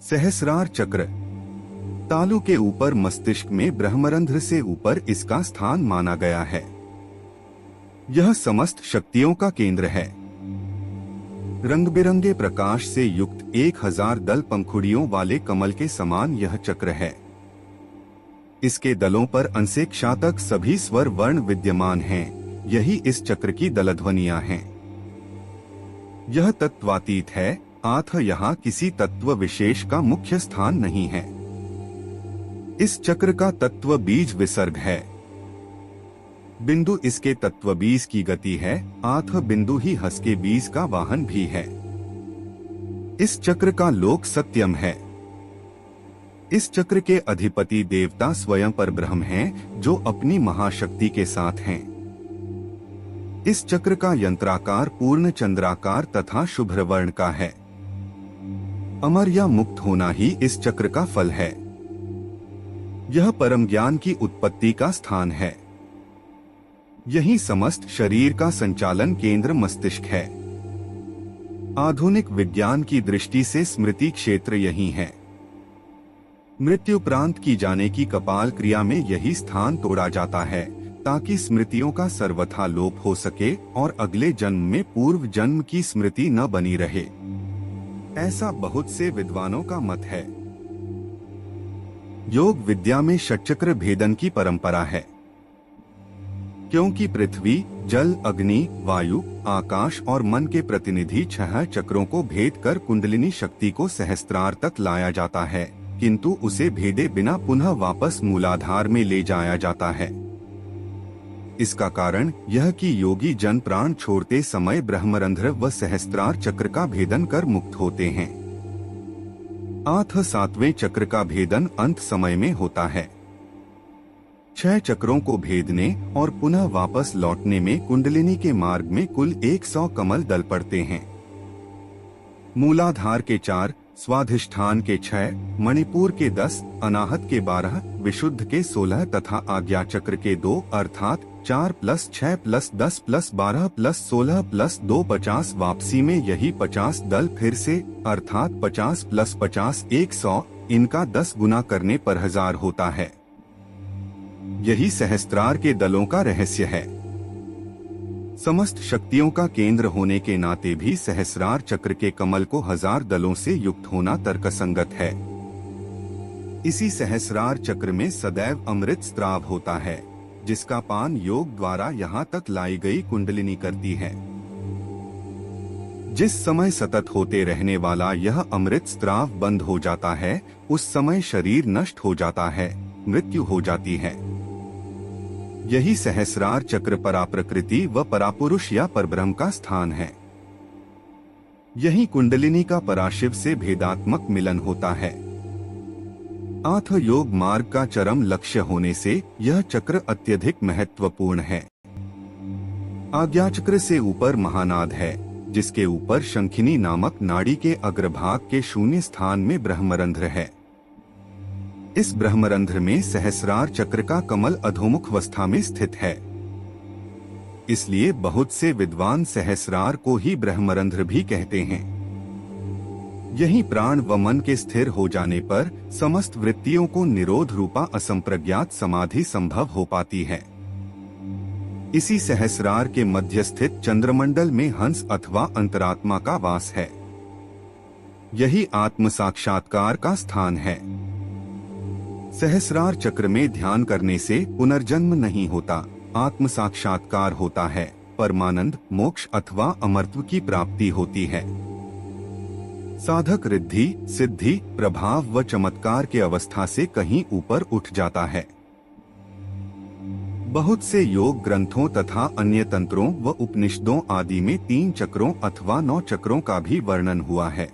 सहस्रार चक्र तालु के ऊपर मस्तिष्क में ब्रह्मरंध्र से ऊपर इसका स्थान माना गया है। यह समस्त शक्तियों का केंद्र है। रंग बिरंगे प्रकाश से युक्त 1000 दल पंखुड़ियों वाले कमल के समान यह चक्र है। इसके दलों पर अंशेक शातक सभी स्वर वर्ण विद्यमान हैं। यही इस चक्र की दलध्वनियां हैं। यह तत्वातीत है, अतः यहाँ किसी तत्व विशेष का मुख्य स्थान नहीं है। इस चक्र का तत्व बीज विसर्ग है। बिंदु इसके तत्व बीज की गति है, अतः बिंदु ही हस के बीज का वाहन भी है। इस चक्र का लोक सत्यम है। इस चक्र के अधिपति देवता स्वयं परब्रह्म हैं, जो अपनी महाशक्ति के साथ हैं। इस चक्र का यंत्राकार पूर्ण चंद्राकार तथा शुभ्र वर्ण का है। अमर या मुक्त होना ही इस चक्र का फल है। यह परम ज्ञान की उत्पत्ति का स्थान है। यही समस्त शरीर का संचालन केंद्र मस्तिष्क है। आधुनिक विज्ञान की दृष्टि से स्मृति क्षेत्र यही है। मृत्युपरांत की जाने की कपाल क्रिया में यही स्थान तोड़ा जाता है, ताकि स्मृतियों का सर्वथा लोप हो सके और अगले जन्म में पूर्व जन्म की स्मृति न बनी रहे। ऐसा बहुत से विद्वानों का मत है। योग विद्या में षटचक्र भेदन की परंपरा है, क्योंकि पृथ्वी, जल, अग्नि, वायु, आकाश और मन के प्रतिनिधि 6 चक्रों को भेद कर कुंडलिनी शक्ति को सहस्त्रार तक लाया जाता है, किंतु उसे भेदे बिना पुनः वापस मूलाधार में ले जाया जाता है। इसका कारण यह कि योगी जन प्राण छोड़ते समय ब्रह्मरंध्र व सहस्त्रार चक्र का भेदन कर मुक्त होते हैं। अतः 7वें चक्र का भेदन अंत समय में होता है। 6 चक्रों को भेदने और पुनः वापस लौटने में कुंडलिनी के मार्ग में कुल 100 कमल दल पड़ते हैं। मूलाधार के 4, स्वाधिष्ठान के 6, मणिपुर के 10, अनाहत के 12, विशुद्ध के 16 तथा आज्ञा चक्र के 2 अर्थात 4 + 6 + 10 + 12 + 16 + 2 50 वापसी में यही 50 दल फिर से अर्थात 50 + 50 100, इनका 10 गुना करने पर 1000 होता है। यही सहस्त्रार के दलों का रहस्य है। समस्त शक्तियों का केंद्र होने के नाते भी सहस्रार चक्र के कमल को 1000 दलों से युक्त होना तर्कसंगत है। इसी सहस्रार चक्र में सदैव अमृत स्त्राव होता है, जिसका पान योग द्वारा यहाँ तक लाई गई कुंडलिनी करती है। जिस समय सतत होते रहने वाला यह अमृत स्त्राव बंद हो जाता है, उस समय शरीर नष्ट हो जाता है, मृत्यु हो जाती है। यही सहस्रार चक्र पराप्रकृति व परापुरुष या परब्रह्म का स्थान है। यही कुंडलिनी का पराशिव से भेदात्मक मिलन होता है। अतः योग मार्ग का चरम लक्ष्य होने से यह चक्र अत्यधिक महत्वपूर्ण है। आज्ञा चक्र से ऊपर महानाद है, जिसके ऊपर शंखिनी नामक नाड़ी के अग्रभाग के शून्य स्थान में ब्रह्मरंध्र है। इस ब्रह्मरंध्र में सहस्रार चक्र का कमल अधोमुख अवस्था में स्थित है। इसलिए बहुत से विद्वान सहस्रार को ही ब्रह्मरंध्र भी कहते हैं। यही प्राण व मन के स्थिर हो जाने पर समस्त वृत्तियों को निरोध रूपा असंप्रज्ञात समाधि संभव हो पाती है। इसी सहस्रार के मध्य स्थित चंद्रमंडल में हंस अथवा अंतरात्मा का वास है। यही आत्म साक्षात्कार का स्थान है। सहस्रार चक्र में ध्यान करने से पुनर्जन्म नहीं होता, आत्म साक्षात्कार होता है, परमानंद, मोक्ष अथवा अमरत्व की प्राप्ति होती है। साधक रिद्धि, सिद्धि, प्रभाव व चमत्कार के अवस्था से कहीं ऊपर उठ जाता है। बहुत से योग ग्रंथों तथा अन्य तंत्रों व उपनिषदों आदि में 3 चक्रों अथवा 9 चक्रों का भी वर्णन हुआ है।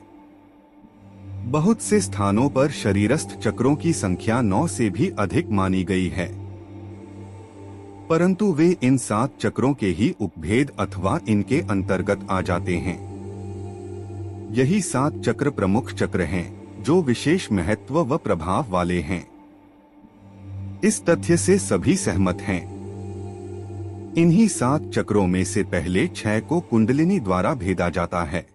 बहुत से स्थानों पर शरीरस्थ चक्रों की संख्या 9 से भी अधिक मानी गई है, परंतु वे इन 7 चक्रों के ही उपभेद अथवा इनके अंतर्गत आ जाते हैं। यही 7 चक्र प्रमुख चक्र हैं, जो विशेष महत्व व प्रभाव वाले हैं। इस तथ्य से सभी सहमत हैं। इन्हीं 7 चक्रों में से पहले 6 को कुंडलिनी द्वारा भेदा जाता है।